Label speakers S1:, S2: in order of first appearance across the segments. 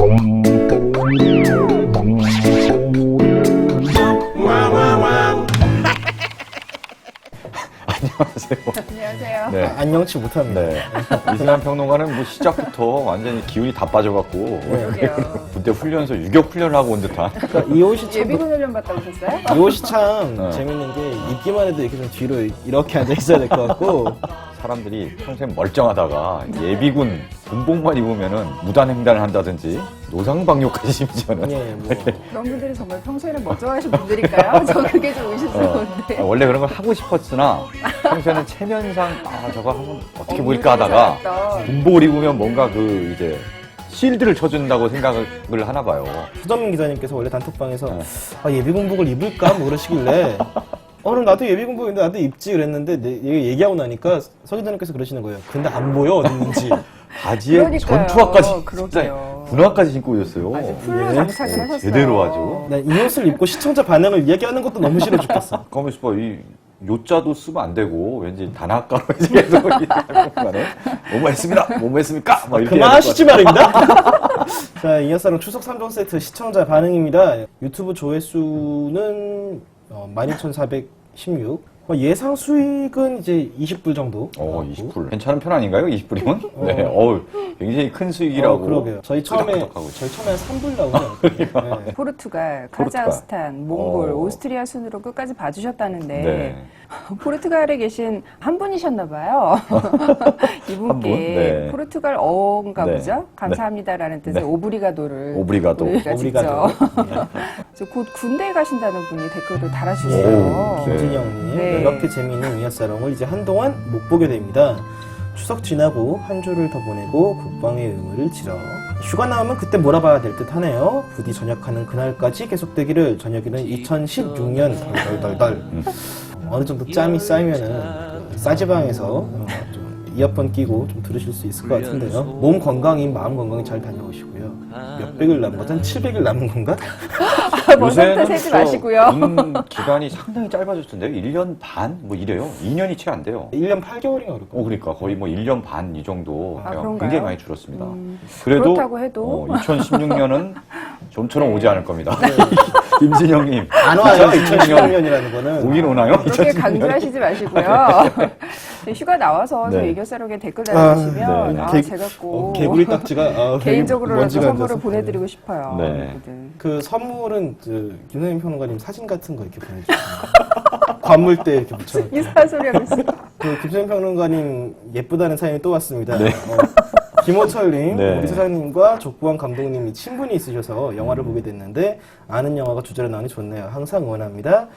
S1: 안녕하세요.
S2: 안녕하세요.
S1: 네.
S3: 안녕치 못합니다.
S1: 네. 이승환 평론가는 뭐 시작부터 완전히 기운이 다 빠져갖고
S2: 그러게요.
S1: 군대 훈련소 유격 훈련을 하고 온 듯한.
S3: 그러니까 이 옷이 참,
S2: 예비군 훈련 받다 오셨어요?
S3: 이 옷이 참
S1: 네.
S3: 재밌는 게 입기만 해도 이렇게 좀 뒤로 이렇게 앉아 있어야 될 것 같고
S1: 사람들이 평생 멀쩡하다가 예비군 군복만 입으면은 무단횡단을 한다든지 노상방뇨까지 심지어는.
S3: 예, 뭐
S2: 그런 분들이 정말 평소에는 멀쩡하신 분들일까요? 저 그게 좀 의심스러운데.
S1: 원래 그런 걸 하고 싶었으나 평소에는 체면상 저거 하면 어떻게 보일까 하다가 군복을 입으면 뭔가 그 이제 실드를 쳐준다고 생각을 하나 봐요.
S3: 서정민 기자님께서 원래 단톡방에서
S1: 네.
S3: 예비군복을 입을까 뭐 그러시길래 그럼 나도 예비군복인데 나도 입지 그랬는데 얘기하고 나니까 서 기자님께서 그러시는 거예요. 근데 안 보여 어디 있는지.
S1: 바지에
S2: 그러니까요.
S1: 전투화까지 진짜
S2: 그러게요.
S1: 군화까지 신고 오셨어요.
S2: 아주 풀로
S3: 예.
S2: 장착을 하셨어요.
S1: 제대로 하죠.
S3: 난 이 옷을 입고 시청자 반응을 이야기하는 것도 너무 싫어 죽겠어.
S1: 가만있어 봐. 이 요자도 쓰면 안 되고 왠지 단아까로 이제 계속 이렇게 뭐뭐 했습니다. 뭐뭐 했습니까? 막 이렇게
S3: 그만하시지 말입니다. 자, 이어서는 추석 3종 세트 시청자 반응입니다. 유튜브 조회수는 12,416. 예상 수익은 이제 20불 정도.
S1: 20불. 괜찮은 편 아닌가요? 20불이면? 네. 굉장히 큰 수익이라고.
S3: 그러게요. 저희 처음에
S1: 끄덕끄덕하고 있어요.
S3: 3불 나오죠. 네.
S2: 포르투갈, 카자흐스탄, 몽골, 오스트리아 순으로 끝까지 봐주셨다는데
S1: 네.
S2: 포르투갈에 계신 한 분이셨나 봐요. 이분께
S1: 한 분? 네.
S2: 포르투갈 어인가
S1: 네.
S2: 보죠? 감사합니다라는 뜻의
S1: 네.
S2: 오브리가도를
S1: 오브리가도.
S2: 우리가
S3: 오브리가도.
S2: 직접 곧 군대에 가신다는 분이 댓글을
S1: 오,
S2: 달아주세요.
S1: 네.
S3: 김진영님,
S2: 네.
S3: 이렇게 재미있는 이어사롱을 이제 한동안 못 보게 됩니다. 추석 지나고 한 주를 더 보내고 국방의 의무를 치러 휴가 나오면 그때 몰아봐야 될 듯 하네요. 부디 전역하는 그날까지 계속되기를. 저녁에는 2016년 덜덜덜덜. 어느 정도 짬이 쌓이면은 그 싸지방에서 좀 이어폰 끼고 좀 들으실 수 있을 것 같은데요. 몸 건강인 마음 건강히 잘 다녀오시고요. 몇백일 남은 거죠? 700일 남은 건가?
S2: 먼저부터 세지 마시고요.
S1: 군 기간이 상당히 짧아졌던데요. 1년 반? 뭐 이래요. 2년이 채 안 돼요.
S3: 1년 8개월인가 그럴까?
S1: 그러니까 거의 뭐 1년 반 이 정도
S2: 그런가요?
S1: 굉장히 많이 줄었습니다.
S2: 그렇다고 해도
S1: 2016년은 좀처럼 오지 않을 겁니다. 김진영님
S3: 안 와요. 2016년이라는 거는.
S1: 오긴 오나요?
S2: 그렇게 강조하시지 마시고요. 휴가 나와서 저희
S1: 네.
S2: 애교사록에 댓글 달아주시면
S1: 네.
S2: 제가 꼭
S3: 개구리 딱지가
S2: 개인적으로라도
S3: 먼지가
S2: 선물을
S3: 앉아서.
S2: 보내드리고 싶어요.
S1: 네.
S2: 여러분들.
S3: 그 선물은 김선임 평론가님 사진 같은 거 이렇게 보내주시면 관물대 이렇게 붙여놓고.
S2: 이상한 소리 하고 있어.
S3: 그 김선임 평론가님 예쁘다는 사연이 또 왔습니다. 김호철님,
S1: 네.
S3: 우리 사장님과 족보왕 감독님이 친분이 있으셔서 영화를 보게 됐는데 아는 영화가 주제로 나오니 좋네요. 항상 응원합니다.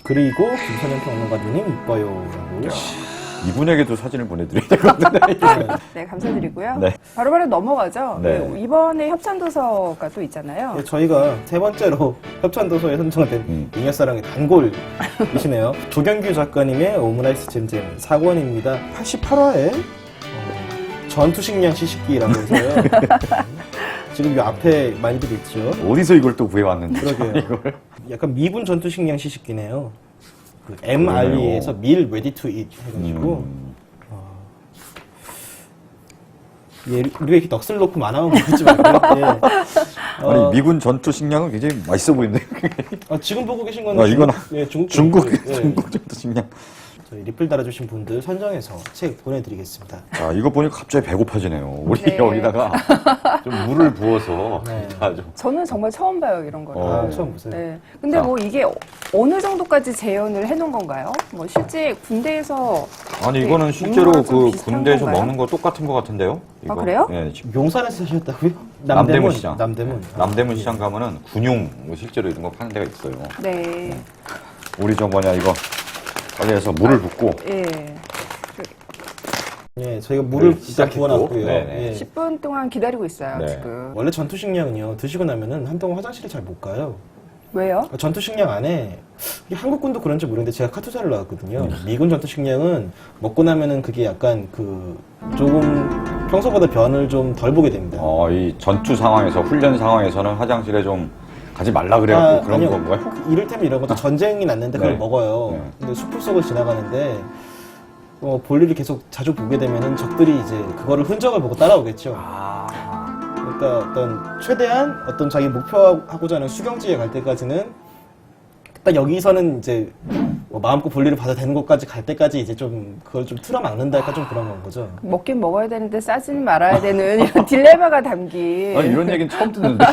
S3: 그리고 김선임 평론가 누님 이뻐요라고.
S1: 이분에게도 사진을 보내드려야 되거든요.
S2: 네, 감사드리고요.
S1: 네.
S2: 바로바로 넘어가죠.
S1: 네.
S2: 네, 이번에 협찬도서가 또 있잖아요.
S3: 네, 저희가 세 번째로 협찬도서에 선정된 잉여사랑의 단골이시네요. 조경규 작가님의 오므라이스 잼잼 4권입니다. 88화에 전투식량 시식기라고 해서요. 지금 이 앞에 많이들 있죠.
S1: 어디서 이걸 또 구해왔는지.
S3: 그러게요.
S1: 이걸.
S3: 약간 미군 전투식량 시식기네요. 그 MRE에서 Meal Ready to Eat 해가지고 우리가 이렇게 넋을 놓고 만화만 보지 말고. 예.
S1: 아니 미군 전투 식량은 굉장히 맛있어 보이는데.
S3: 지금 보고 계신 건
S1: 이건
S3: 중국
S1: 중국 전투 식량.
S3: 저희 리플 달아주신 분들 선정해서 책 보내드리겠습니다.
S1: 이거 보니까 갑자기 배고파지네요. 우리
S2: 네.
S1: 여기다가 좀 물을 부어서
S3: 네.
S1: 아주.
S2: 저는 정말 처음 봐요, 이런 거를.
S3: 처음 보세요.
S2: 네. 근데
S1: 자.
S2: 뭐 이게 어느 정도까지 재현을 해놓은 건가요? 뭐 실제 군대에서
S1: 아니 이거는 실제로
S2: 먹는 거랑 좀
S1: 그
S2: 비슷한
S1: 군대에서
S2: 건가요?
S1: 먹는 거 똑같은 거 같은데요? 이거.
S2: 그래요?
S1: 네, 지금
S3: 용산에서 사셨다고요?
S1: 남대문 시장.
S3: 남대문.
S1: 남대문 시장 가면은 군용 뭐 실제로 이런 거 파는 데가 있어요.
S2: 네.
S1: 우리 저 뭐냐 이거 빨리 해서 물을 붓고
S2: 예.
S3: 예, 저희가 물을 일단
S1: 시작했고.
S3: 부어놨고요.
S1: 네네.
S3: 예.
S2: 10분 동안 기다리고 있어요,
S1: 네.
S2: 지금.
S3: 원래 전투식량은요, 드시고 나면은 한동안 화장실에 잘 못 가요.
S2: 왜요?
S3: 전투식량 안에, 이게 한국군도 그런지 모르겠는데 제가 카투사를 나왔거든요. 미군 전투식량은 먹고 나면은 그게 약간 조금 평소보다 변을 좀 덜 보게 됩니다.
S1: 이 전투 상황에서 훈련 상황에서는 화장실에 좀 가지 말라 그래갖고 그런
S3: 아니요.
S1: 건가요?
S3: 이를테면 이런 것도 전쟁이 났는데 그걸
S1: 네.
S3: 먹어요.
S1: 네.
S3: 근데 숲을 속을 지나가는데 볼일을 계속 자주 보게 되면은 적들이 이제 그거를 흔적을 보고 따라오겠죠. 그러니까 어떤 최대한 어떤 자기 목표하고자 하는 수경지에 갈 때까지는 딱 여기서는 이제 뭐 마음껏 볼일을 봐도 되는 곳까지 갈 때까지 이제 좀 그걸 좀 틀어막는다 할까 좀 그런 건 거죠.
S2: 먹긴 먹어야 되는데 싸지는 말아야 되는 이런 딜레마가 담긴.
S1: 아니, 이런 얘기는 처음 듣는데.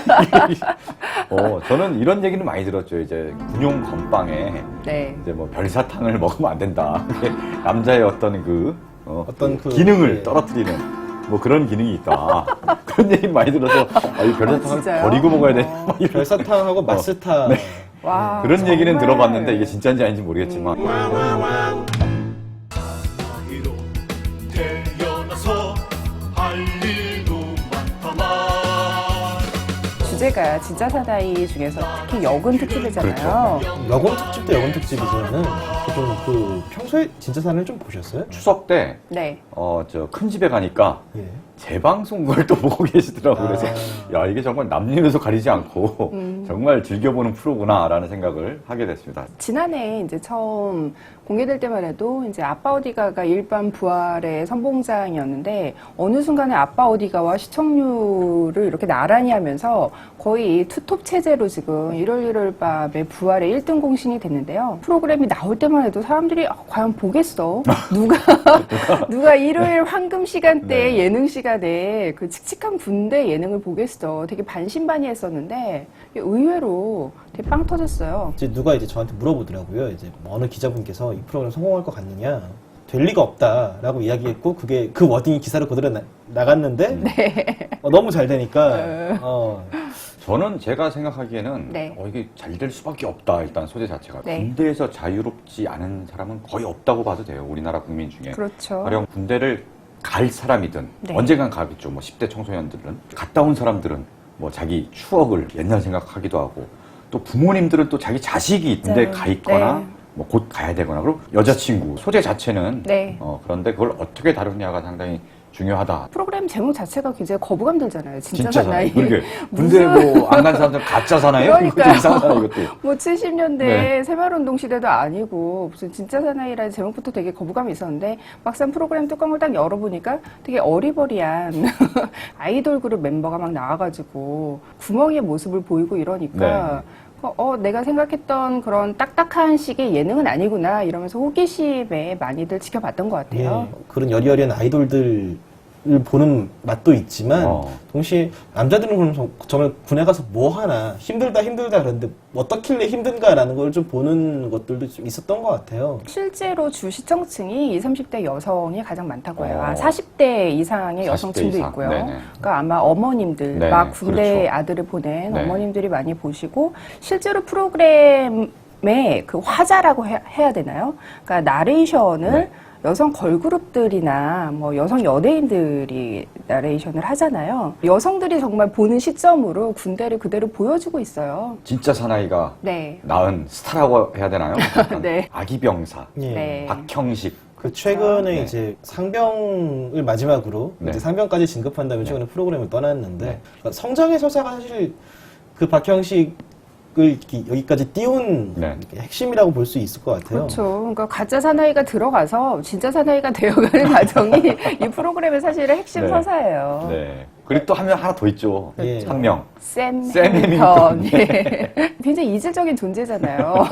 S1: 저는 이런 얘기는 많이 들었죠. 이제 군용 건빵에
S2: 네.
S1: 이제 뭐 별사탕을 먹으면 안 된다. 그게 남자의 어떤
S3: 어떤 그
S1: 기능을
S3: 예.
S1: 떨어뜨리는 뭐 그런 기능이 있다. 그런 얘기 많이 들어서 이 별사탕을
S2: 진짜요?
S1: 버리고 먹어야 돼. 막 이런
S3: 별사탕하고 마스타
S2: 와,
S1: 그런
S2: 정말.
S1: 얘기는 들어봤는데 이게 진짜인지 아닌지 모르겠지만
S4: 나이로 태어나서 할 일도 많다만
S2: 주제가 진짜 사나이 중에서 특히 여군 특집이잖아요.
S3: 여군 특집도 여군 특집이지만은 좀 그 평소에 진짜 사나이를 좀 보셨어요?
S1: 추석 때
S2: 네.
S1: 저 큰 집에 가니까
S3: 예.
S1: 재방송국을 또 보고 계시더라고요. 그래서
S3: 아.
S1: 야, 이게 정말 남녀노소 가리지 않고 정말 즐겨보는 프로구나라는 생각을 하게 됐습니다.
S2: 지난해 이제 처음 공개될 때만 해도 이제 아빠 어디가가 일반 부활의 선봉장이었는데 어느 순간에 아빠 어디가와 시청률을 이렇게 나란히 하면서 거의 투톱 체제로 지금 1월 1월 밤에 부활의 1등 공신이 됐는데요. 프로그램이 나올 때만 해도 사람들이 과연 보겠어? 누가 일요일 황금 시간대에
S1: 네.
S2: 예능 시간에 그 칙칙한 군대 예능을 보겠어? 되게 반신반의했었는데 의외로 되게 빵 터졌어요.
S3: 이제 누가 이제 저한테 물어보더라고요. 이제 뭐 어느 기자분께서 이 프로그램 성공할 것 같느냐? 될 리가 없다라고 이야기했고 그게 그 워딩이 기사로 그대로 나갔는데 너무 잘 되니까
S1: 저는 제가 생각하기에는
S2: 네.
S1: 이게 잘 될 수밖에 없다. 일단 소재 자체가.
S2: 네.
S1: 군대에서 자유롭지 않은 사람은 거의 없다고 봐도 돼요. 우리나라 국민 중에.
S2: 그렇죠.
S1: 가령 군대를 갈 사람이든
S2: 네.
S1: 언젠간 가겠죠. 뭐 10대 청소년들은. 갔다 온 사람들은 뭐 자기 추억을 옛날 생각하기도 하고 또 부모님들은 또 자기 자식이 군대
S2: 네.
S1: 가 있거나
S2: 네.
S1: 뭐 곧 가야 되거나 그리고 여자친구 소재 자체는
S2: 네.
S1: 그런데 그걸 어떻게 다루냐가 상당히 중요하다.
S2: 프로그램 제목 자체가 굉장히 거부감 들잖아요. 진짜
S1: 진짜
S2: 사나이.
S1: 그러게 군대 뭐 안 간 사람들 가짜 사나요?
S2: 그러니까요.
S1: 이것도 이상하다 이것도.
S2: 뭐 70년대
S1: 네.
S2: 새마을운동 시대도 아니고 무슨 진짜 사나이라는 제목부터 되게 거부감이 있었는데 막상 프로그램 뚜껑을 딱 열어보니까 되게 어리버리한 아이돌 그룹 멤버가 막 나와가지고 구멍의 모습을 보이고 이러니까 내가 생각했던 그런 딱딱한 식의 예능은 아니구나 이러면서 호기심에 많이들 지켜봤던 것 같아요.
S3: 예, 그런 여리여리한 아이돌들을 보는 맛도 있지만 동시에 남자들은 그럼 정말 군에 가서 뭐 하나 힘들다 그러는데 어떻길래 힘든가라는 걸 좀 보는 것들도 좀 있었던 것 같아요.
S2: 실제로 주 시청층이 20, 30대 여성이 가장 많다고 해요.
S1: 어.
S2: 40대 이상의
S1: 40대
S2: 여성층도
S1: 이상.
S2: 있고요.
S1: 네네.
S2: 그러니까 아마 어머님들,
S1: 네,
S2: 막 군대
S1: 그렇죠.
S2: 아들을 보낸
S1: 네.
S2: 어머님들이 많이 보시고 실제로 프로그램의 그 화자라고 해야 되나요? 그러니까 나레이션을
S1: 네.
S2: 여성 걸그룹들이나 뭐 여성 연예인들이 나레이션을 하잖아요. 여성들이 정말 보는 시점으로 군대를 그대로 보여주고 있어요.
S1: 진짜 사나이가
S2: 네.
S1: 낳은 스타라고 해야 되나요? 약간
S2: 네.
S1: 아기병사,
S3: 예.
S2: 네.
S1: 박형식.
S3: 그 최근에
S1: 네.
S3: 이제 상병을 마지막으로
S1: 네.
S3: 이제 상병까지 진급한 다음에 최근에 프로그램을 떠났는데
S1: 네.
S3: 그러니까 성장의 서사가 사실 그 박형식을 이렇게 여기까지 띄운
S1: 네.
S3: 핵심이라고 볼 수 있을 것 같아요.
S2: 그렇죠. 그러니까 가짜 사나이가 들어가서 진짜 사나이가 되어가는 과정이 이 프로그램의 사실은 핵심
S1: 네.
S2: 서사예요.
S1: 네. 그리고 또 한 명 하나 더 있죠.
S3: 예.
S1: 한 명.
S2: 샘
S1: 샘
S2: 해밍턴.
S1: 해밍턴.
S2: 예. 굉장히 이질적인 존재잖아요.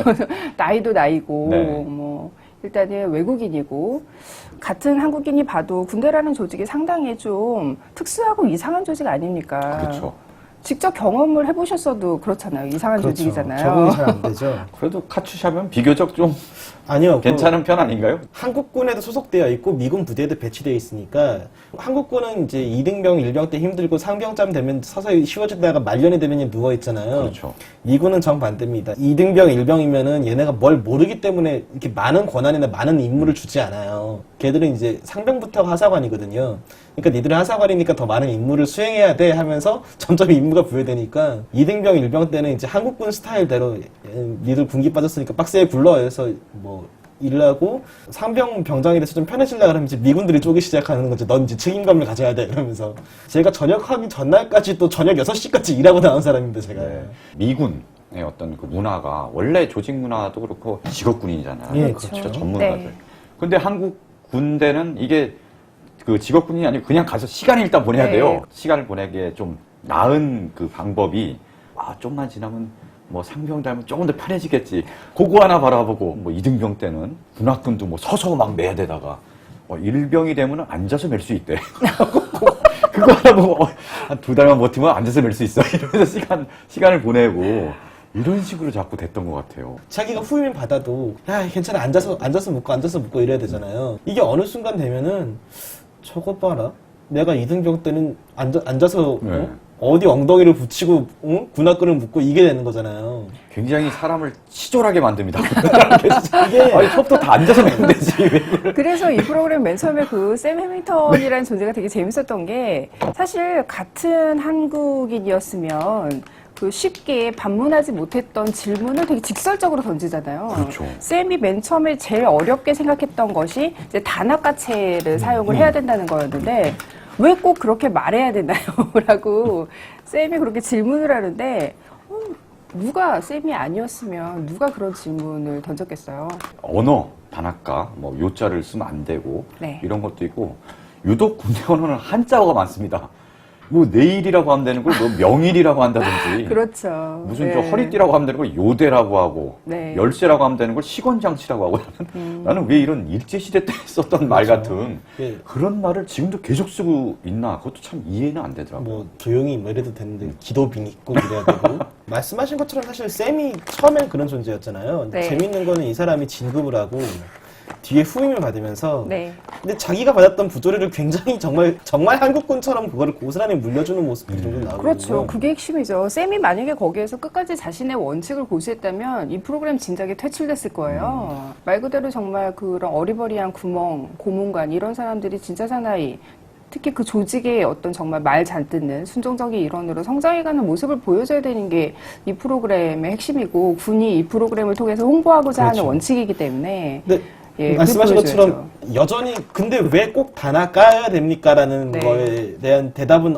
S2: 나이도 나이고,
S1: 네.
S2: 뭐, 일단은 외국인이고, 같은 한국인이 봐도 군대라는 조직이 상당히 좀 특수하고 이상한 조직 아닙니까?
S1: 그렇죠.
S2: 직접 경험을 해보셨어도 그렇잖아요. 이상한
S3: 그렇죠.
S2: 조직이잖아요.
S3: 적응이 잘 안 되죠.
S1: 그래도 카츄샤면 비교적 좀
S3: 아니요.
S1: 괜찮은 편 아닌가요?
S3: 한국군에도 소속되어 있고 미군 부대에도 배치되어 있으니까 한국군은 이제 2등병, 1병 때 힘들고 상병쯤 되면 서서히 쉬워지다가 말년이 되면 누워 있잖아요.
S1: 그렇죠.
S3: 미군은 정반대입니다. 2등병, 1병이면은 얘네가 뭘 모르기 때문에 이렇게 많은 권한이나 많은 임무를 주지 않아요. 걔들은 이제 상병부터가 하사관이거든요. 그러니까 니들은 하사관이니까 더 많은 임무를 수행해야 돼 하면서 점점 임무가 부여되니까 2등병, 1병 때는 이제 한국군 스타일대로 니들 군기 빠졌으니까 빡세게 굴러 해서 뭐 일하고 상병 병장이 돼서 좀 편해지려고 하면 이제 미군들이 쪼기 시작하는 거죠. 넌 이제 책임감을 가져야 돼 이러면서 제가 전역하기 전날까지 또 저녁 6시까지 일하고 나온 사람인데 제가
S1: 네. 미군의 어떤 그 문화가 원래 조직 문화도 그렇고 직업군인이잖아요.
S3: 예,
S2: 그렇죠.
S1: 진짜 전문가들.
S2: 네.
S1: 근데 한국 군대는 이게 그 직업군이 아니고 그냥 가서 시간을 일단 보내야
S2: 네.
S1: 돼요. 시간을 보내기에 좀 나은 그 방법이 좀만 지나면 뭐 상병 달면 조금 더 편해지겠지. 그거 하나 바라보고 뭐 이등병 때는 군악근도 뭐 서서 막 매야 되다가 일병이 되면 앉아서 맬 수 있대. 그거 하나 보고 한 2달만 버티면 앉아서 맬 수 있어. 이러면서 시간을 보내고 이런 식으로 자꾸 됐던 것 같아요.
S3: 자기가 후임 받아도 야 괜찮아 앉아서 묵고 이래야 되잖아요. 이게 어느 순간 되면은 저거 봐라. 내가 이등병 때는 앉아서
S1: 네.
S3: 어디 엉덩이를 붙이고 군악근을 묶고 이게 되는 거잖아요.
S1: 굉장히 사람을 치졸하게 만듭니다.
S3: 이게
S1: 아니, 수업도 다 앉아서 매면 되지. 왜 이걸.
S2: 그래서 이 프로그램 맨 처음에 그 샘 해밍턴이라는 존재가 되게 재밌었던 게 사실 같은 한국인이었으면 그 쉽게 반문하지 못했던 질문을 되게 직설적으로 던지잖아요.
S1: 그렇죠.
S2: 샘이 맨 처음에 제일 어렵게 생각했던 것이 이제 단합가체를 사용을 해야 된다는 거였는데 왜 꼭 그렇게 말해야 되나요? 라고 샘이 그렇게 질문을 하는데 누가 샘이 아니었으면 누가 그런 질문을 던졌겠어요?
S1: 언어, 단학가, 뭐 요자를 쓰면 안 되고
S2: 네.
S1: 이런 것도 있고 유독 군대 언어는 한자어가 많습니다. 뭐 내일이라고 하면 되는 걸 뭐 명일이라고 한다든지
S2: 그렇죠.
S1: 무슨
S2: 네.
S1: 저 허리띠라고 하면 되는 걸 요대라고 하고
S2: 네.
S1: 열쇠라고 하면 되는 걸 시건장치라고 하고 나는 왜 이런 일제시대 때 썼던 말 같은
S3: 예.
S1: 그런 말을 지금도 계속 쓰고 있나 그것도 참 이해는 안 되더라고요.
S3: 뭐 조용히 뭐 이래도 되는데 기도빙 있고 이래야 되고 말씀하신 것처럼 사실 샘이 처음엔 그런 존재였잖아요. 근데
S2: 네.
S3: 재밌는 거는 이 사람이 진급을 하고 뒤에 후임을 받으면서
S2: 네.
S3: 근데 자기가 받았던 부조리를 굉장히 정말 한국군처럼 그거를 고스란히 물려주는 모습들이 좀 나오거든요.
S2: 그렇죠. 그게 핵심이죠. 쌤이 만약에 거기에서 끝까지 자신의 원칙을 고수했다면 이 프로그램 진작에 퇴출됐을 거예요. 말 그대로 정말 그런 어리버리한 구멍, 고문관 이런 사람들이 진짜 사나이 특히 그 조직의 어떤 정말 말 잘 듣는 순종적인 일원으로 성장해가는 모습을 보여줘야 되는 게 이 프로그램의 핵심이고 군이 이 프로그램을 통해서 홍보하고자
S3: 그렇죠.
S2: 하는 원칙이기 때문에
S3: 근데
S2: 예,
S3: 말씀하신
S2: 그렇게
S3: 것처럼 여전히 근데 왜 꼭 단아 까야 됩니까라는
S2: 네.
S3: 거에 대한 대답은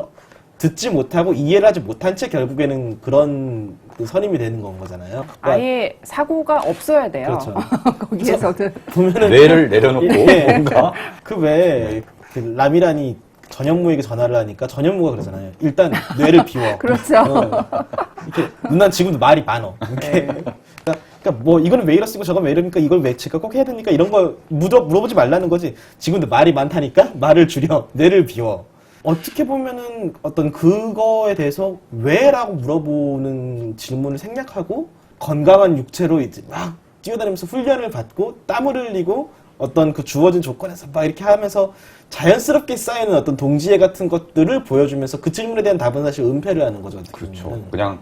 S3: 듣지 못하고 이해를 하지 못한 채 결국에는 그런 그 선임이 되는 건 거잖아요. 그러니까
S2: 아예 사고가 없어야 돼요.
S3: 그렇죠.
S2: 거기에서는.
S3: 보면은
S1: 뇌를 내려놓고
S3: 예.
S1: 뭔가
S3: 그 왜 그 라미란이 전현무에게 전화를 하니까 전현무가 그러잖아요. 일단 뇌를 비워.
S2: 그렇죠.
S3: 이렇게 누난 지금도 말이 많어. 이렇게. 그러니까 뭐 이거는 왜 이렇습니까? 저건 왜 이럽니까? 이걸 왜 제가 꼭 해야 됩니까? 이런 거 물어보지 말라는 거지. 지금도 말이 많다니까 말을 줄여. 뇌를 비워. 어떻게 보면은 어떤 그거에 대해서 왜라고 물어보는 질문을 생략하고 건강한 육체로 이제 막 뛰어다니면서 훈련을 받고 땀을 흘리고 어떤 그 주어진 조건에서 막 이렇게 하면서 자연스럽게 쌓이는 어떤 동지애 같은 것들을 보여주면서 그 질문에 대한 답은 사실 은폐를 하는 거죠. 어떻게
S1: 그렇죠.
S3: 보면은.
S1: 그냥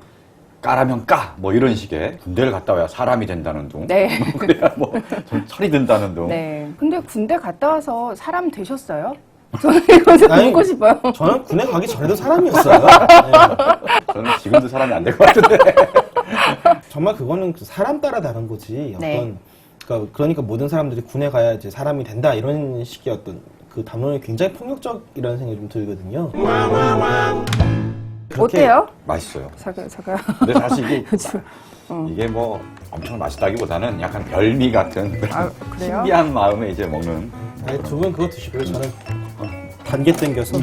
S1: 까라면 까! 뭐 이런 식의 군대를 갔다 와야 사람이 된다는 둥.
S2: 네.
S1: 그래야 뭐 좀 철이 든다는 둥.
S2: 네. 근데 군대 갔다 와서 사람 되셨어요? 저는 이거 좀
S3: 아니,
S2: 묻고 싶어요.
S3: 저는 군에 가기 전에도 사람이었어요. 네.
S1: 저는 지금도 사람이 안 될 것 같은데.
S3: 정말 그거는 사람 따라 다른 거지. 어떤
S2: 네.
S3: 그러니까 모든 사람들이 군에 가야 이제 사람이 된다 이런 식의 어떤 그 담론이 굉장히 폭력적이라는 생각이 좀 들거든요. 그렇게
S2: 어때요?
S1: 맛있어요.
S2: 잠깐.
S1: 근데 사실 이게,
S2: 요즘.
S1: 이게 뭐 엄청 맛있다기보다는 약간 별미 같은
S2: 아, 그래요?
S1: 신비한 마음에 이제 먹는.
S3: 아니, 두 분 그거 드시고요. 저는 단계 땡겨서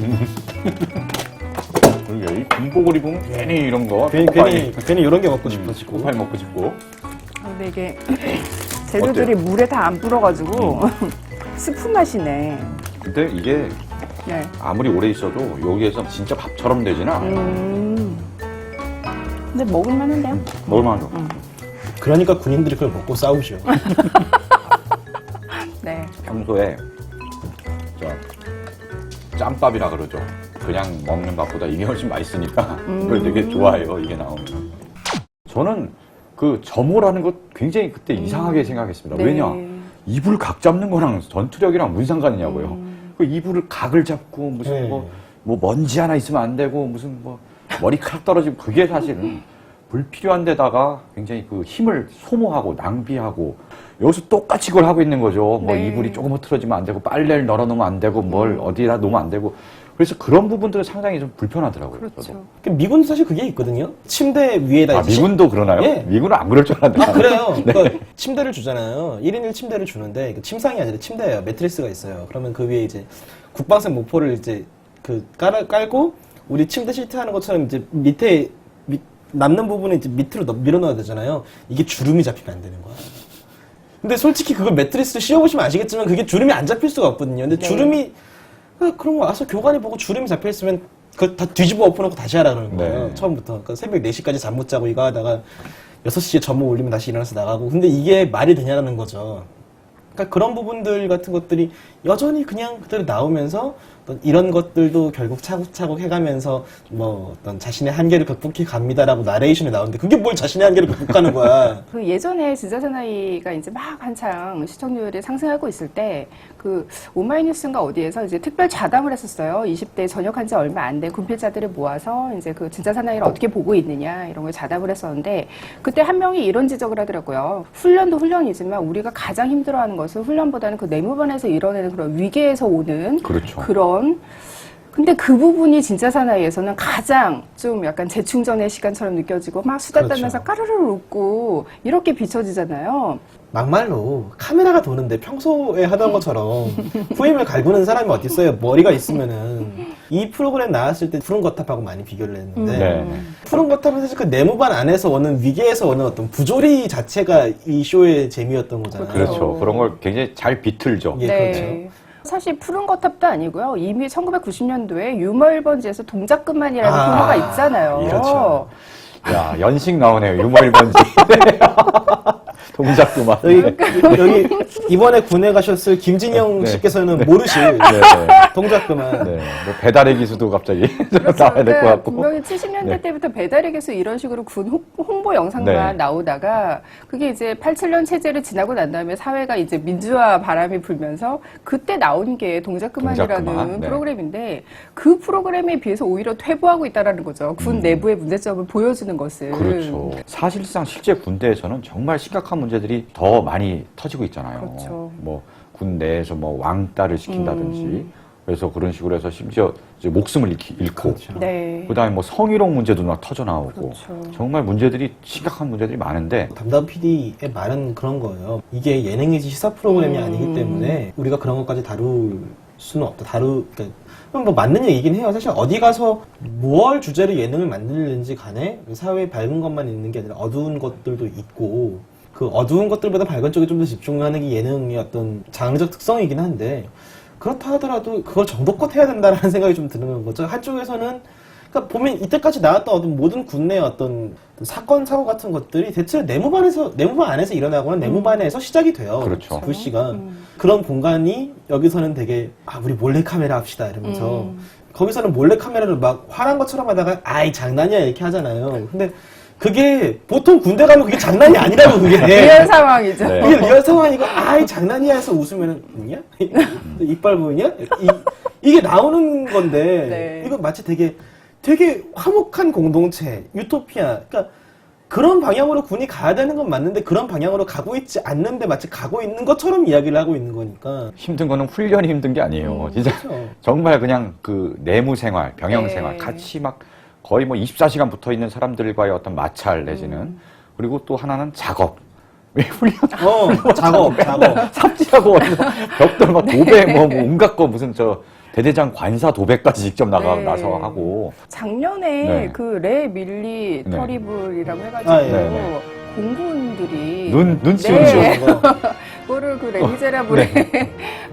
S1: 그러게, 이 군복을 입으면 괜히 이런 거.
S3: 괜히 이런 게 먹고 싶어지고.
S1: 고파리 먹고 싶고.
S2: 근데 이게 재료들이 물에 다 안 불어가지고 스프 맛이네.
S1: 근데 이게
S2: 네.
S1: 아무리 오래 있어도 여기에서 진짜 밥처럼 되지는 않아요.
S2: 근데 먹을만한데요?
S1: 먹을만하죠.
S3: 그러니까 군인들이 그걸 먹고 싸우죠.
S2: 네.
S1: 평소에 저 짬밥이라 그러죠. 그냥 먹는 밥보다 이게 훨씬 맛있으니까 이걸 되게 좋아해요. 이게 나오면. 저는 그 점호라는 것 굉장히 그때 이상하게 생각했습니다.
S2: 네.
S1: 왜냐? 이불 각 잡는 거랑 전투력이랑 무슨 상관이냐고요. 그 이불을 각을 잡고 무슨
S3: 네.
S1: 뭐 먼지 하나 있으면 안 되고 무슨 뭐 머리카락 떨어지고 그게 사실은 불필요한 데다가 굉장히 그 힘을 소모하고 낭비하고 여기서 똑같이 그걸 하고 있는 거죠. 뭐
S2: 네.
S1: 이불이 조금 흐트러지면 안 되고 빨래를 널어 놓으면 안 되고 뭘 어디다 놓으면 안 되고 그래서 그런 부분들은 상당히 좀 불편하더라고요.
S2: 그렇죠.
S1: 저도.
S3: 미군도 사실 그게 있거든요. 침대 위에다
S1: 아,
S3: 이제
S1: 미군도 그러나요?
S3: 예.
S1: 미군은 안 그럴 줄 알았는데.
S3: 아, 그래요. 그러니까 침대를 주잖아요. 1인 1침대를 주는데, 침상이 아니라 침대예요. 매트리스가 있어요. 그러면 그 위에 이제 국방생 모포를 이제 깔고, 우리 침대 시트 하는 것처럼 이제 밑에 남는 부분에 이제 밑으로 밀어넣어야 되잖아요. 이게 주름이 잡히면 안 되는 거야. 근데 솔직히 그걸 매트리스를 씌워보시면 아시겠지만 그게 주름이 안 잡힐 수가 없거든요. 근데
S2: 네.
S3: 주름이 그런 거 와서 교관이 보고 주름이 잡혀있으면 그거 다 뒤집어 엎어놓고 다시 하라 그러는 거예요.
S1: 네.
S3: 처음부터. 그러니까 새벽 4시까지 잠 못 자고 이거 하다가 6시에 점호 올리면 다시 일어나서 나가고. 근데 이게 말이 되냐는 거죠. 그러니까 그런 부분들 같은 것들이 여전히 그냥 그대로 나오면서 어떤 이런 것들도 결국 차곡차곡 해가면서 뭐 어떤 자신의 한계를 극복해 갑니다라고 나레이션이 나오는데 그게 뭘 자신의 한계를 극복하는 거야.
S2: 그 예전에 진짜 사나이가 이제 막 한창 시청률이 상승하고 있을 때 그 오마이뉴스인가 어디에서 이제 특별 좌담을 했었어요. 20대 전역한 지 얼마 안 된 군필자들을 모아서 이제 그 진짜 사나이를 어떻게 보고 있느냐 이런 걸 좌담을 했었는데 그때 한 명이 이런 지적을 하더라고요. 훈련도 훈련이지만 우리가 가장 힘들어하는 것은 훈련보다는 그 내무반에서 이뤄내는 그런 위계에서 오는
S1: 그렇죠.
S2: 그런 근데 그 부분이 진짜 사나이에서는 가장 좀 약간 재충전의 시간처럼 느껴지고 막 수다
S3: 그렇죠.
S2: 떨면서 까르르 웃고 이렇게 비춰지잖아요.
S3: 막말로 카메라가 도는데 평소에 하던 것처럼 후임을 갈구는 사람이 어디 있어요? 머리가 있으면은 이 프로그램 나왔을 때 푸른 거탑하고 많이 비교를 했는데
S1: 네.
S3: 푸른 거탑은 사실 그 내무반 안에서 오는 위계에서 오는 어떤 부조리 자체가 이 쇼의 재미였던 거잖아요.
S1: 그렇죠. 그런 걸 굉장히 잘 비틀죠.
S3: 예, 그렇죠.
S2: 사실 푸른 거탑도 아니고요. 이미 1990년도에 유머 1번지에서 동작그만이라는 코너가 있잖아요.
S3: 그렇죠.
S1: 야, 연식 나오네요. 유머 1번지. 동작 그만.
S3: 여기 이번에 군에 가셨을 김진영
S1: 네.
S3: 씨께서는 모르실
S1: 네.
S3: 동작 그만.
S1: 네. 뭐 배달의 기수도 갑자기
S2: 그렇죠.
S1: 나와야 될 것 같고.
S2: 분명히 70년대
S1: 네.
S2: 때부터 배달의 기수 이런 식으로 군 홍보 영상만
S1: 네.
S2: 나오다가 그게 이제 87년 체제를 지나고 난 다음에 사회가 이제 민주화 바람이 불면서 그때 나온 게 동작그만이라는
S1: 동작그만, 네.
S2: 프로그램인데 그 프로그램에 비해서 오히려 퇴보하고 있다라는 거죠. 군 내부의 문제점을 보여주는 것을.
S1: 그렇죠. 사실상 실제 군대에서는 정말 심각한 문제들이 더 많이 터지고 있잖아요.
S2: 그렇죠.
S1: 뭐 군내에서 뭐 왕따를 시킨다든지 그래서 그런 식으로 해서 심지어 이제 목숨을 잃고
S3: 그렇죠.
S2: 네.
S1: 그다음에 뭐 성희롱 문제도 막 터져 나오고
S2: 그렇죠.
S1: 정말 문제들이 심각한 문제들이 많은데
S3: 담당 PD의 말은 그런 거예요. 이게 예능이지 시사 프로그램이 아니기 때문에 우리가 그런 것까지 다룰 수는 없다. 그러니까 뭐 맞는 얘기긴 해요. 사실 어디 가서 무얼 주제로 예능을 만들는지 간에 사회에 밝은 것만 있는 게 아니라 어두운 것들도 있고 그 어두운 것들보다 밝은 쪽에 좀 더 집중하는 게 예능의 어떤 장르적 특성이긴 한데 그렇다 하더라도 그걸 정도껏 해야 된다라는 생각이 좀 드는 거죠. 한쪽에서는 그러니까 보면 이때까지 나왔던 어떤 모든 군내의 어떤 사건 사고 같은 것들이 대체 내무반 안에서 일어나거나 내무반에서 시작이 돼요.
S1: 그렇죠.
S3: 불씨가 그런 공간이 여기서는 되게 우리 몰래 카메라 합시다 이러면서 거기서는 몰래 카메라를 막 화난 것처럼 하다가 아이 장난이야 이렇게 하잖아요. 근데 그게 보통 군대 가면 그게 장난이 아니라고 그게
S2: 리얼 상황이죠.
S1: 네.
S3: 이게 리얼 상황이고 아이 장난이야 해서 웃으면은 웃냐? 이빨 보이냐? 이게 나오는 건데
S2: 네.
S3: 이거 마치 되게 화목한 공동체 유토피아 그러니까 그런 방향으로 군이 가야 되는 건 맞는데 그런 방향으로 가고 있지 않는데 마치 가고 있는 것처럼 이야기를 하고 있는 거니까
S1: 힘든 거는 훈련이 힘든 게 아니에요. 진짜
S3: 그렇죠.
S1: 정말 그냥 그 내무 생활, 병영
S2: 네.
S1: 생활 같이 막 거의 뭐 24시간 붙어 있는 사람들과의 어떤 마찰 내지는 그리고 또 하나는 작업. 왜 훈련?
S3: 작업
S1: 삽질하고 어디서 벽돌 막 도배 뭐 온갖 거 무슨 저 대대장 관사 도배까지 직접
S2: 네.
S1: 나서 하고
S2: 작년에
S1: 네.
S2: 그 레 밀리
S1: 네.
S2: 터리블이라고 해가지고
S3: 네,
S1: 네.
S2: 공군들이
S1: 눈 치우는
S2: 네.
S3: 거.
S2: 그거를 그 레미제라블에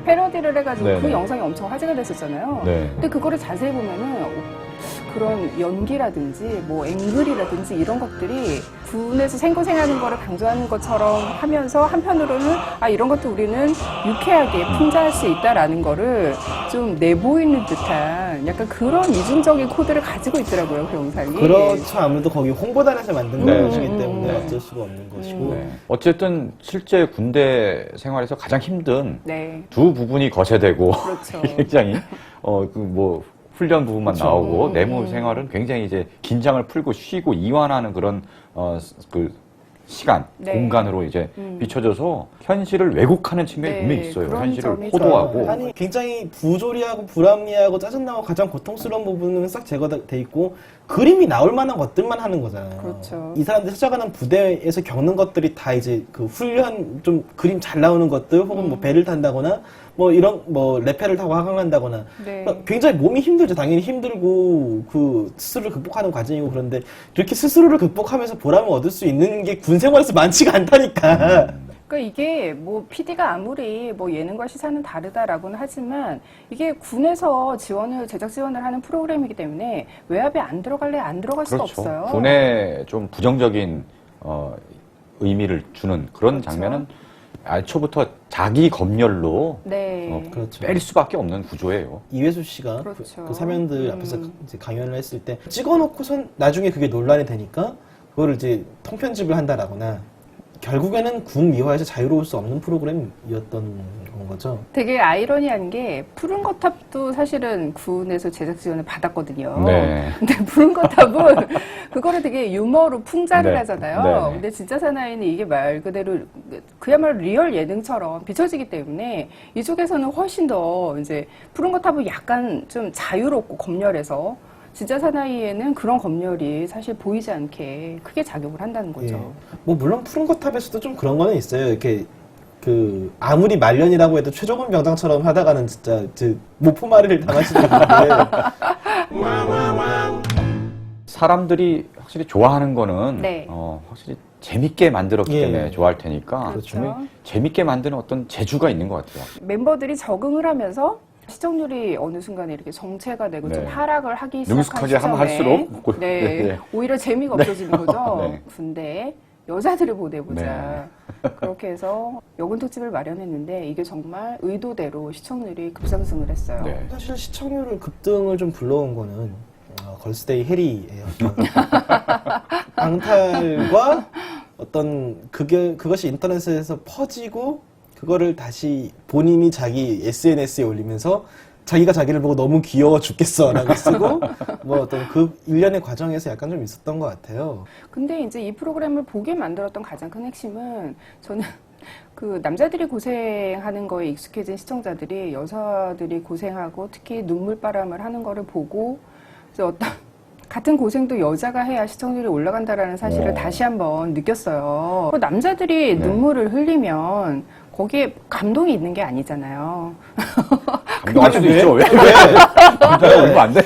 S2: 패러디를 해가지고
S1: 네,
S2: 그
S1: 네.
S2: 영상이 엄청 화제가 됐었잖아요.
S1: 네.
S2: 근데 그거를 자세히 보면은 그런 연기라든지 뭐 앵글이라든지 이런 것들이 군에서 생고생하는 거를 강조하는 것처럼 하면서 한편으로는 이런 것도 우리는 유쾌하게 풍자할 수 있다라는 거를 좀 내보이는 듯한 약간 그런 이중적인 코드를 가지고 있더라고요, 그 영상이.
S3: 그렇죠. 아무래도 거기 홍보단에서 만든
S1: 네.
S3: 것이기 때문에 어쩔 수가 없는 것이고
S1: 네. 어쨌든 실제 군대 생활에서 가장 힘든
S2: 네.
S1: 두 부분이 거세되고
S2: 그렇죠.
S1: 굉장히 그 뭐 훈련 부분만
S3: 그렇죠.
S1: 나오고 내무 생활은 굉장히 이제 긴장을 풀고 쉬고 이완하는 그런 그 시간,
S2: 네.
S1: 공간으로 이제 비춰져서 현실을 왜곡하는 측면이
S2: 네,
S1: 분명히 있어요.
S2: 그런
S1: 현실을
S2: 점이
S1: 호도하고.
S3: 아니 굉장히 부조리하고 불합리하고 짜증나고 가장 고통스러운 부분은 싹 제거돼 있고 그림이 나올 만한 것들만 하는 거잖아요.
S2: 그렇죠.
S3: 이 사람들이 찾아가는 부대에서 겪는 것들이 다 이제 그 훈련 좀 그림 잘 나오는 것들 혹은 뭐 배를 탄다거나 뭐 이런 뭐 레페를 타고 하강한다거나
S2: 네.
S3: 굉장히 몸이 힘들죠. 당연히 힘들고 그 스스로를 극복하는 과정이고 그런데 이렇게 스스로를 극복하면서 보람을 얻을 수 있는 게 군 생활에서 많지가 않다니까.
S2: 그러니까 이게 뭐 PD가 아무리 뭐 예능과 시사는 다르다라고는 하지만 이게 군에서 제작 지원을 하는 프로그램이기 때문에 외압에 안 들어갈 수가
S1: 그렇죠.
S2: 없어요.
S1: 군에 좀 부정적인 의미를 주는 그런
S2: 그렇죠.
S1: 장면은 애초부터 자기 검열로
S2: 네.
S3: 그렇죠.
S1: 뺄 수밖에 없는 구조예요.
S3: 이회수 씨가
S2: 그렇죠.
S3: 그 사면들 앞에서 이제 강연을 했을 때 찍어놓고선 나중에 그게 논란이 되니까 그거를 이제 통편집을 한다라거나 결국에는 군 미화에서 자유로울 수 없는 프로그램이었던 건 거죠.
S2: 되게 아이러니한 게 푸른 거탑도 사실은 군에서 제작 지원을 받았거든요.
S1: 네.
S2: 근데 푸른 거탑은 그거를 되게 유머로 풍자를
S1: 네.
S2: 하잖아요.
S1: 네.
S2: 근데 진짜 사나이는 이게 말 그대로 그야말로 리얼 예능처럼 비춰지기 때문에 이쪽에서는 훨씬 더 이제 푸른 거탑은 약간 좀 자유롭고 검열해서 진짜 사나이에는 그런 검열이 사실 보이지 않게 크게 작용을 한다는 거죠.
S3: 예. 뭐 물론 푸른 거탑에서도 좀 그런 거는 있어요. 이렇게 그 아무리 말년이라고 해도 최종원 병장처럼 하다가는 진짜 모포마리를 당하시는 분인데
S1: 사람들이 확실히 좋아하는 거는
S2: 네.
S1: 확실히 재밌게 만들었기
S3: 예.
S1: 때문에 좋아할 테니까
S2: 그렇죠.
S1: 분명히 재밌게 만드는 어떤 재주가 있는 것 같아요.
S2: 멤버들이 적응을 하면서 시청률이 어느 순간에 이렇게 정체가 되고 좀
S1: 네.
S2: 하락을 하기 시작한
S1: 능숙하게 하면 할수록
S2: 네,
S1: 네.
S2: 오히려 재미가 없어지는 거죠.
S1: 네.
S2: 군대 여자들을 보내보자. 그렇게 해서 여군 특집을 마련했는데 이게 정말 의도대로 시청률이 급상승을 했어요.
S1: 네.
S3: 사실 시청률을 급등을 좀 불러온 거는 걸스데이 해리의 어떤 방탈과 어떤 그것이 인터넷에서 퍼지고 그거를 다시 본인이 자기 SNS에 올리면서 자기가 자기를 보고 너무 귀여워 죽겠어라고 쓰고 뭐 어떤 그 일련의 과정에서 약간 좀 있었던 것 같아요.
S2: 근데 이제 이 프로그램을 보게 만들었던 가장 큰 핵심은 저는 그 남자들이 고생하는 거에 익숙해진 시청자들이 여자들이 고생하고 특히 눈물바람을 하는 거를 보고 이제 어떤 같은 고생도 여자가 해야 시청률이 올라간다라는 사실을 다시 한번 느꼈어요. 남자들이
S1: 네.
S2: 눈물을 흘리면 거기에 감동이 있는 게 아니잖아요.
S1: 감동할 수도
S3: 왜?
S1: 있죠. 왜? 남자가 울면 안 돼?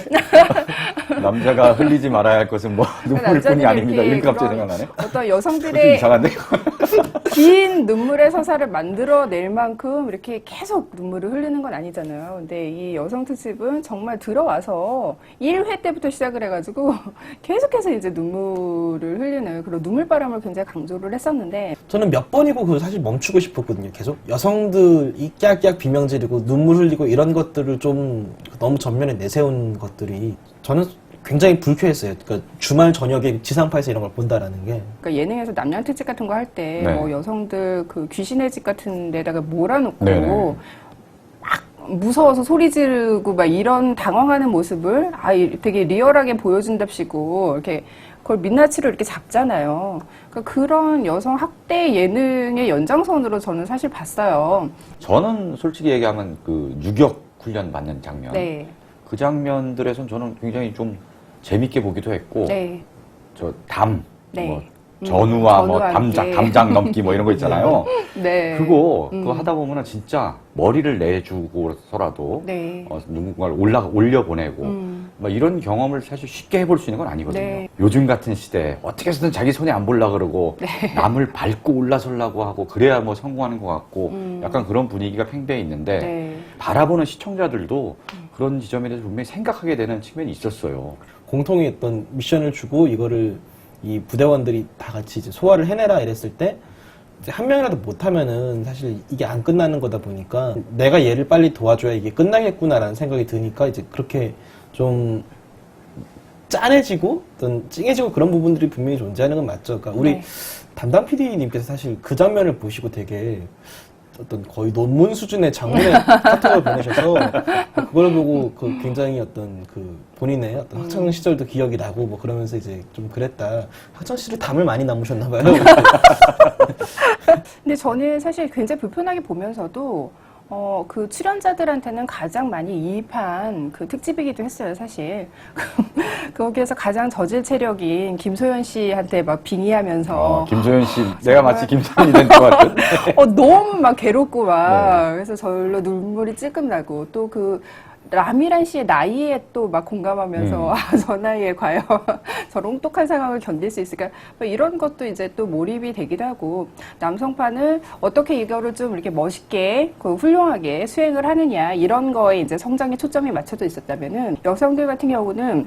S1: 남자가 흘리지 말아야 할 것은 뭐 눈물뿐이
S2: 남자들이
S1: 아닙니다.
S2: 이렇게
S1: 이렇게 갑자기
S2: 그런
S1: 생각나네.
S2: 어떤
S1: 좀
S2: 여성들의
S1: 이상한데?
S2: 긴 눈물의 서사를 만들어낼 만큼 이렇게 계속 눈물을 흘리는 건 아니잖아요. 근데 이 여성 특집은 정말 들어와서 1회 때부터 시작을 해가지고 계속해서 이제 눈물을 흘리는 그런 눈물바람을 굉장히 강조를 했었는데
S3: 저는 몇 번이고 그거 사실 멈추고 싶었거든요. 계속 여성들이 깍깍 비명 지르고 눈물 흘리고 이런 것들을 좀 너무 전면에 내세운 것들이 저는 굉장히 불쾌했어요. 그러니까 주말 저녁에 지상파에서 이런 걸 본다라는 게.
S2: 그러니까 예능에서 남녀 특집 같은 거 할 때
S1: 네.
S2: 뭐 여성들 그 귀신의 집 같은 데다가 몰아놓고
S1: 네네.
S2: 막 무서워서 소리 지르고 막 이런 당황하는 모습을 되게 리얼하게 보여준답시고 이렇게 그걸 민낯으로 이렇게 잡잖아요. 그러니까 그런 여성 학대 예능의 연장선으로 저는 사실 봤어요.
S1: 저는 솔직히 얘기하면 그 유격 훈련 받는 장면.
S2: 네,
S1: 그 장면들에선 저는 굉장히 좀 재밌게 보기도 했고,
S2: 네,
S1: 뭐
S2: 네.
S1: 전우와 뭐
S2: 전우와
S1: 담장 넘기 뭐 이런 거 있잖아요.
S2: 네.
S1: 그거 하다 보면은 진짜 머리를 내주고서라도
S2: 네.
S1: 누군가를 올려보내고 막 이런 경험을 사실 쉽게 해볼 수 있는 건 아니거든요.
S2: 네.
S1: 요즘 같은 시대에 어떻게 해서든 자기 손에 안 볼라 그러고 남을 밟고 올라서려고 하고 그래야 뭐 성공하는 것 같고 약간 그런 분위기가 팽배해 있는데
S2: 네.
S1: 바라보는 시청자들도 그런 지점에 대해서 분명히 생각하게 되는 측면이 있었어요.
S3: 공통의 어떤 미션을 주고 이거를 이 부대원들이 다 같이 이제 소화를 해내라 이랬을 때 이제 한 명이라도 못하면은 사실 이게 안 끝나는 거다 보니까 내가 얘를 빨리 도와줘야 이게 끝나겠구나라는 생각이 드니까 이제 그렇게 좀 짠해지고 어떤 찡해지고 그런 부분들이 분명히 존재하는 건 맞죠. 그러니까 우리
S2: 네.
S3: 담당 PD님께서 사실 그 장면을 보시고 되게 어떤 거의 논문 수준의 장문의 카톡을 보내셔서 그걸 보고 그 굉장히 어떤 그 본인의 어떤 학창 시절도 기억이 나고 뭐 그러면서 이제 좀 그랬다. 학창 시절 담을 많이 남으셨나 봐요.
S2: 근데 저는 사실 굉장히 불편하게 보면서도 그 출연자들한테는 가장 많이 이입한 그 특집이기도 했어요, 사실. 거기에서 가장 저질 체력인 김소연 씨한테 막 빙의하면서.
S1: 김소연 씨, 내가 마치 김소연이 된 것 같은.
S2: 너무 막 괴롭고 막.
S1: 네.
S2: 그래서 저절로 눈물이 찔끔 나고. 또 그 라미란 씨의 나이에 또 막 공감하면서 저 나이에 과연 저런 혹독한 상황을 견딜 수 있을까? 뭐 이런 것도 이제 또 몰입이 되기도 하고 남성판을 어떻게 이거를 좀 이렇게 멋있게 훌륭하게 수행을 하느냐 이런 거에 이제 성장에 초점이 맞춰져 있었다면은 여성들 같은 경우는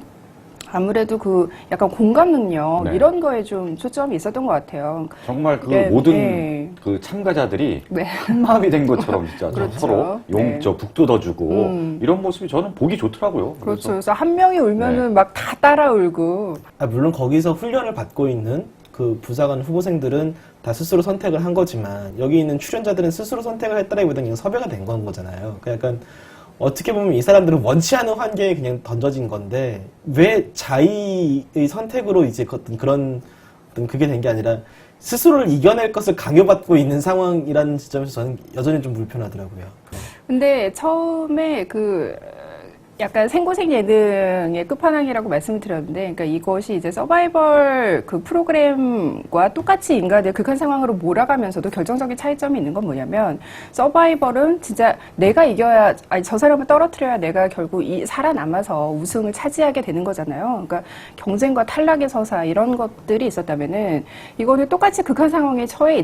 S2: 아무래도 그 약간 공감 능력
S1: 네.
S2: 이런 거에 좀 초점이 있었던 것 같아요.
S1: 정말 그
S2: 네,
S1: 모든
S2: 네.
S1: 그 참가자들이
S2: 네.
S1: 한 마음이 된 것처럼 진짜
S2: 그렇죠.
S1: 서로 용저 북 돋아주고
S2: 음.
S1: 이런 모습이 저는 보기 좋더라고요.
S2: 그렇죠. 그래서 한 명이 울면은 막 다 따라 울고.
S3: 물론 거기서 훈련을 받고 있는 그 부사관 후보생들은 다 스스로 선택을 한 거지만 여기 있는 출연자들은 스스로 선택을 했다기보다는 그냥 섭외가 된 건 거잖아요. 그러니까 약간 어떻게 보면 이 사람들은 원치 않은 환경에 그냥 던져진 건데 왜 자의의 선택으로 이제 그런 그게 된 게 아니라 스스로를 이겨낼 것을 강요받고 있는 상황이라는 지점에서 저는 여전히 좀 불편하더라고요.
S2: 근데 처음에 그 약간 생고생 예능의 끝판왕이라고 말씀을 드렸는데, 그러니까 이것이 이제 서바이벌 그 프로그램과 똑같이 인간을 극한 상황으로 몰아가면서도 결정적인 차이점이 있는 건 뭐냐면, 서바이벌은 진짜 내가 이겨야, 아니 저 사람을 떨어뜨려야 내가 결국 살아남아서 우승을 차지하게 되는 거잖아요. 그러니까 경쟁과 탈락의 서사 이런 것들이 있었다면은 이거는 똑같이 극한 상황에 처해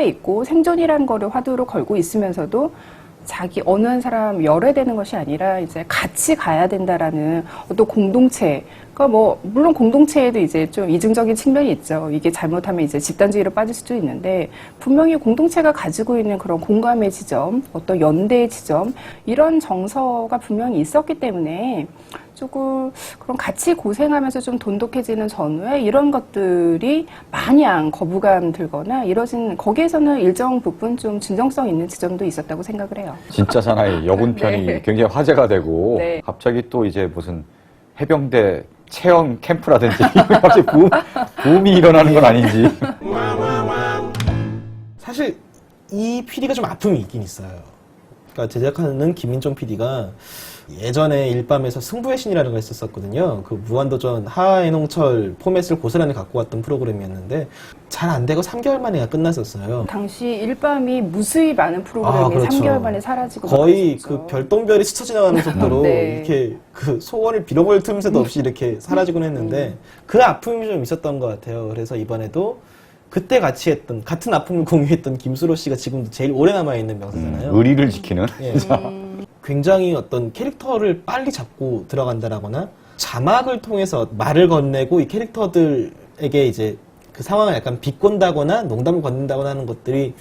S2: 있고 생존이라는 거를 화두로 걸고 있으면서도 자기 어느 한 사람 열애되는 것이 아니라 이제 같이 가야 된다라는 어떤 공동체. 그러니까 뭐 물론 공동체에도 이제 좀 이중적인 측면이 있죠. 이게 잘못하면 이제 집단주의로 빠질 수도 있는데 분명히 공동체가 가지고 있는 그런 공감의 지점, 어떤 연대의 지점 이런 정서가 분명히 있었기 때문에 조금 그런 같이 고생하면서 좀 돈독해지는 전후에 이런 것들이 마냥 거부감 들거나 이러진 거기에서는 일정 부분 좀 진정성 있는 지점도 있었다고 생각을 해요.
S1: 진짜 사나이 여군편이
S2: 네.
S1: 굉장히 화제가 되고
S2: 네.
S1: 갑자기 또 이제 무슨 해병대 체험 캠프라든지 갑자기 붐이 일어나는 건 아닌지.
S3: 사실 이 PD가 좀 아픔이 있긴 있어요. 그러니까 제작하는 김민종 PD가 예전에 일밤에서 승부의 신이라는 걸 했었거든요. 그 무한도전 하해농철 포맷을 고스란히 갖고 왔던 프로그램이었는데 잘 안 되고 3개월 만에 끝났었어요.
S2: 당시 일밤이 무수히 많은 프로그램이
S3: 그렇죠.
S2: 3개월 만에 사라지고
S3: 거의
S2: 말았었죠.
S3: 그 별똥별이 스쳐 지나가는 속도로
S2: 네.
S3: 이렇게 그 소원을 빌어볼 틈새도 없이 이렇게 사라지곤 했는데 그 아픔이 좀 있었던 것 같아요. 그래서 이번에도 그때 같이 했던 같은 아픔을 공유했던 김수로 씨가 지금도 제일 오래 남아있는 명사잖아요.
S1: 의리를 지키는.
S3: 예. 굉장히 어떤 캐릭터를 빨리 잡고 들어간다라거나 자막을 통해서 말을 건네고 이 캐릭터들에게 이제 그 상황을 약간 비꼰다거나 농담을 건넨다거나 하는 것들이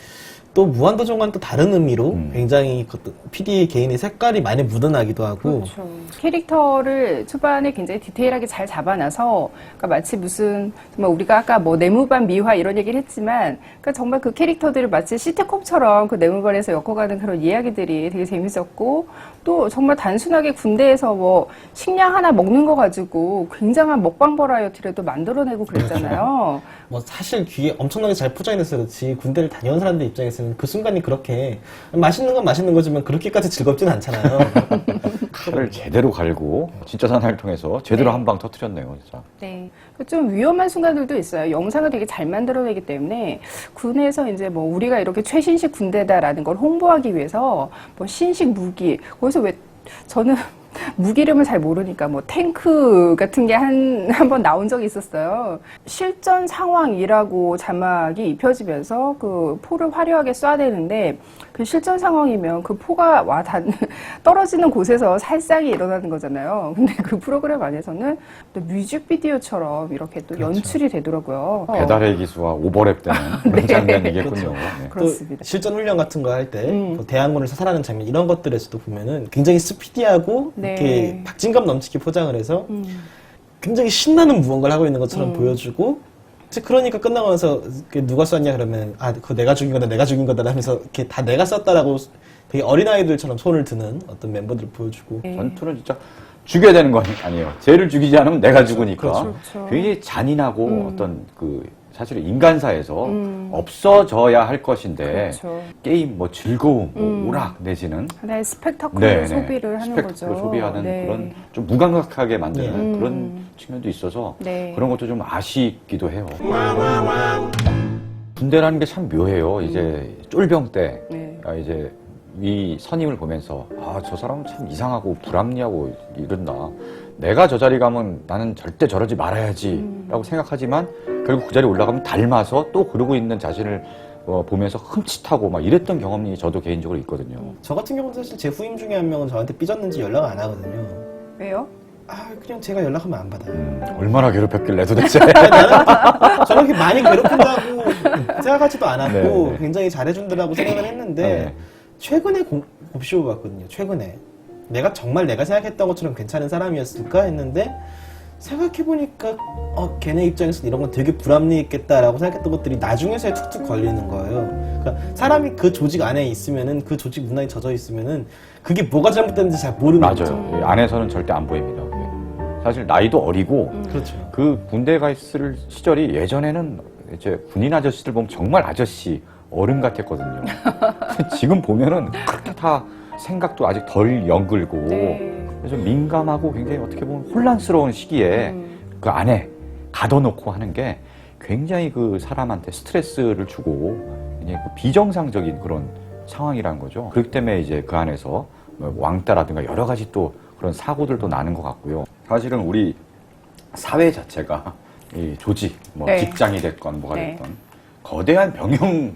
S3: 또 무한도전과는 또 다른 의미로 굉장히 그 PD 개인의 색깔이 많이 묻어나기도 하고
S2: 그렇죠. 캐릭터를 초반에 굉장히 디테일하게 잘 잡아놔서 그러니까 마치 무슨 정말 우리가 아까 뭐 내무반 미화 이런 얘기를 했지만 그러니까 정말 그 캐릭터들을 마치 시트콤처럼 그 내무반에서 엮어가는 그런 이야기들이 되게 재밌었고 또 정말 단순하게 군대에서 뭐 식량 하나 먹는 거 가지고 굉장한 먹방 버라이어티를 또 만들어내고 그랬잖아요.
S3: 뭐 사실 뒤에 엄청나게 잘 포장해서 그렇지 군대를 다녀온 사람들 입장에서는 그 순간이 그렇게 맛있는 건 맛있는 거지만 그렇게까지 즐겁진 않잖아요.
S1: 칼을 제대로 갈고 진짜 사나이를 통해서 제대로
S2: 네.
S1: 한 방 터뜨렸네요, 진짜.
S2: 네. 좀 위험한 순간들도 있어요. 영상을 되게 잘 만들어내기 때문에 군에서 이제 뭐 우리가 이렇게 최신식 군대다라는 걸 홍보하기 위해서 뭐 신식 무기, 거기서 왜 저는 무기 이름을 잘 모르니까 뭐 탱크 같은 게 한 번 나온 적이 있었어요. 실전 상황이라고 자막이 입혀지면서 그 포를 화려하게 쏴대는데 그 실전 상황이면 그 포가 떨어지는 곳에서 살상이 일어나는 거잖아요. 근데 그 프로그램 안에서는 또 뮤직비디오처럼 이렇게 또 연출이 되더라고요.
S1: 배달의 기수와 오버랩 되는 그런 장면이겠군요. 네.
S2: 그렇습니다.
S3: 또 실전 훈련 같은 거 할 때 대항군을 사살하는 장면 이런 것들에서도 보면은 굉장히 스피디하고
S2: 네.
S3: 이렇게 박진감 넘치게 포장을 해서 굉장히 신나는 무언가를 하고 있는 것처럼 보여주고 이제 그러니까 끝나면서 누가 쐈냐 그러면 그거 내가 죽인 거다 내가 죽인 거다 하면서 이렇게 다 내가 쐈다라고 되게 어린아이들처럼 손을 드는 어떤 멤버들을 보여주고
S2: 네.
S1: 전투는 진짜 죽여야 되는 건 아니에요. 쟤를 죽이지 않으면 내가 죽으니까
S2: 그렇죠.
S1: 굉장히 잔인하고 어떤 그 사실 인간사에서 없어져야 할 것인데
S2: 그렇죠.
S1: 게임 뭐 즐거움, 뭐 오락 내지는
S2: 하나의 스펙타클
S1: 네네.
S2: 소비를 하는
S1: 스펙타클
S2: 거죠.
S1: 소비하는
S2: 네.
S1: 그런 좀 무감각하게 만드는
S3: 네.
S1: 그런 측면도 있어서
S2: 네.
S1: 그런 것도 좀 아쉽기도 해요. 군대라는 게 참 묘해요. 이제 쫄병 때
S2: 네.
S1: 이제 위 선임을 보면서 저 사람은 참 이상하고 불합리하고 이런다. 내가 저 자리 가면 나는 절대 저러지 말아야지라고 생각하지만 결국 그 자리에 올라가면 닮아서 또 그러고 있는 자신을 보면서 흠칫하고 막 이랬던 경험이 저도 개인적으로 있거든요.
S3: 저 같은 경우는 사실 제 후임 중에 한 명은 저한테 삐졌는지 연락 안 하거든요.
S2: 왜요?
S3: 그냥 제가 연락하면 안 받아요.
S1: 얼마나 괴롭혔길래 도대체.
S3: 나는 저렇게 많이 괴롭힌다고 생각하지도 않았고
S1: 네, 네.
S3: 굉장히 잘해준다고 생각을 했는데
S1: 네.
S3: 최근에 곱씹어 봤거든요. 최근에 내가 정말 내가 생각했던 것처럼 괜찮은 사람이었을까 했는데 생각해보니까 걔네 입장에서 이런 건 되게 불합리했겠다라고 생각했던 것들이 나중에서야 툭툭 걸리는 거예요. 그러니까 사람이 그 조직 안에 있으면은 그 조직 문화에 젖어 있으면은 그게 뭐가 잘못됐는지 잘 모르는 거죠.
S1: 맞아요. 안에서는 절대 안 보입니다. 그게. 사실 나이도 어리고
S3: 그렇죠.
S1: 그 군대 가 있을 시절이 예전에는 이제 군인 아저씨들 보면 정말 아저씨 어른 같았거든요. 지금 보면은 그렇게 다 생각도 아직 덜 연글고
S2: 네.
S1: 그래서 민감하고 굉장히 어떻게 보면 혼란스러운 시기에 그 안에 가둬놓고 하는 게 굉장히 그 사람한테 스트레스를 주고 이제 그 비정상적인 그런 상황이라는 거죠. 그렇기 때문에 이제 그 안에서 뭐 왕따라든가 여러 가지 또 그런 사고들도 나는 것 같고요. 사실은 우리 사회 자체가 이 조직, 뭐
S2: 네.
S1: 직장이 됐건 뭐가
S2: 네.
S1: 됐건 거대한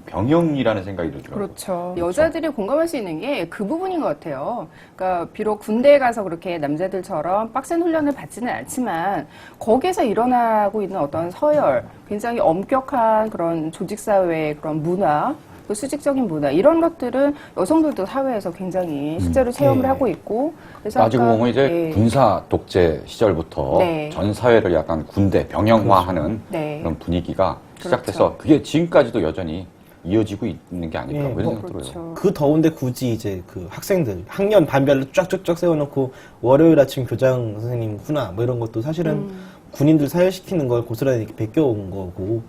S1: 병영이라는 생각이 들더라고요.
S2: 그렇죠. 여자들이 공감할 수 있는 게 그 부분인 것 같아요. 그러니까 비록 군대에 가서 그렇게 남자들처럼 빡센 훈련을 받지는 않지만 거기에서 일어나고 있는 어떤 서열, 굉장히 엄격한 그런 조직사회의 그런 문화, 또 수직적인 문화 이런 것들은 여성들도 사회에서 굉장히 실제로 체험을
S3: 네.
S2: 하고 있고 그래서
S1: 따지고
S2: 아까,
S1: 보면 이제
S2: 네.
S1: 군사 독재 시절부터
S2: 네.
S1: 전 사회를 약간 군대 병영화하는
S2: 네.
S1: 그런 분위기가 시작돼서
S2: 그렇죠.
S1: 그게 지금까지도 여전히 이어지고 있는 게 아닐까
S3: 예,
S1: 그런 생각 들어요.
S2: 그렇죠.
S3: 그 더운데 굳이 이제 그 학생들 학년 반별로 쫙쫙쫙 세워놓고 월요일 아침 교장 선생님 훈화 뭐 이런 것도 사실은 군인들 사회시키는 걸 고스란히 이렇게 베껴온 거고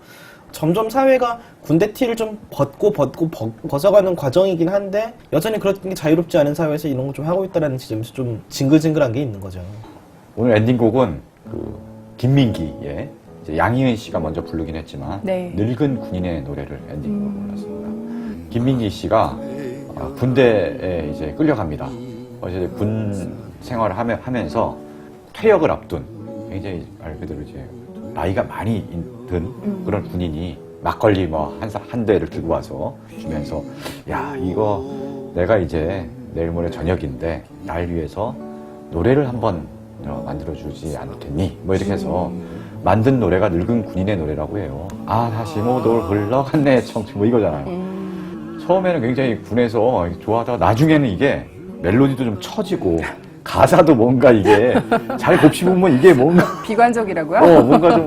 S3: 점점 사회가 군대 티를 좀 벗어가는 과정이긴 한데 여전히 그렇게 자유롭지 않은 사회에서 이런 거 좀 하고 있다라는 지점에서 좀 징글징글한 게 있는 거죠.
S1: 오늘 엔딩곡은 그 김민기의 이제 양희은 씨가 먼저 부르긴 했지만
S2: 네.
S1: 늙은 군인의 노래를 엔딩곡으로 불렀습니다. 김민기 씨가 군대에 이제 끌려갑니다. 이제 군 생활을 하면서 퇴역을 앞둔 굉장히 말 그대로 이제 나이가 많이 든 그런 군인이 막걸리 뭐 한 대를 들고 와서 주면서 야 이거 내가 이제 내일 모레 저녁인데 날 위해서 노래를 한번 만들어주지 않겠니? 뭐 이렇게 해서 만든 노래가 늙은 군인의 노래라고 해요. 다시 모두 흘러갔네 청춘 뭐 이거잖아요. 처음에는 굉장히 군에서 좋아하다가 나중에는 이게 멜로디도 좀 처지고 가사도 뭔가 이게 잘 곱씹으면 이게 뭔가
S2: 비관적이라고요?
S1: 뭔가 좀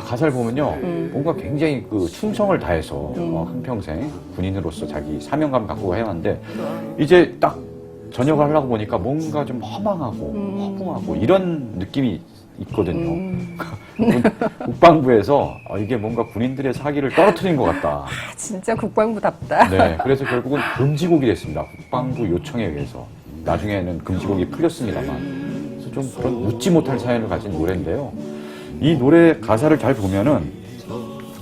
S1: 가사를 보면요 뭔가 굉장히 그 충성을 다해서 한평생 군인으로서 자기 사명감 갖고 해왔는데 이제 딱 전역을 하려고 보니까 뭔가 좀 허망하고 허무하고 이런 느낌이 있거든요. 국방부에서 이게 뭔가 군인들의 사기를 떨어뜨린 것 같다.
S2: 진짜 국방부답다.
S1: 네, 그래서 결국은 금지곡이 됐습니다. 국방부 요청에 의해서. 나중에는 금지곡이 풀렸습니다만. 그래서 좀 그런 웃지 못할 사연을 가진 노래인데요. 이 노래 가사를 잘 보면은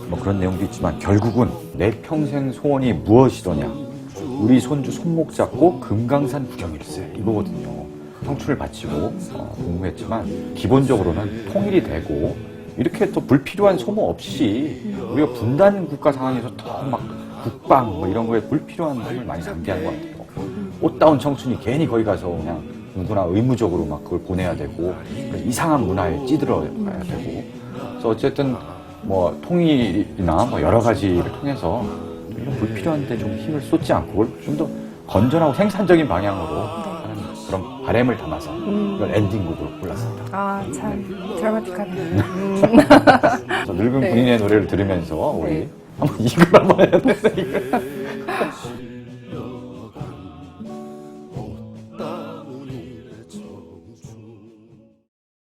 S1: 뭐 그런 내용도 있지만 결국은 내 평생 소원이 무엇이더냐. 우리 손주 손목 잡고 금강산 구경일세. 이거거든요. 청춘을 바치고 공부했지만 기본적으로는 통일이 되고 이렇게 또 불필요한 소모 없이 우리가 분단 국가 상황에서 더 막 국방 뭐 이런 거에 불필요한 힘을 많이 낭비하는 것 같아요. 꽃다운 청춘이 괜히 거기 가서 그냥 누구나 의무적으로 막 그걸 보내야 되고 이상한 문화에 찌들어야 되고 그래서 어쨌든 뭐 통일이나 뭐 여러 가지를 통해서 이런 불필요한데 좀 힘을 쏟지 않고 좀 더 건전하고 생산적인 방향으로 하는 그런 바람을 담아서 이걸 엔딩곡으로 골랐습니다.
S2: 참 드라마틱하네요.
S1: 그래서 늙은
S2: 네.
S1: 군인의 노래를 들으면서 우리
S2: 네.
S1: 한번 이걸 한번 해야 되는데 이걸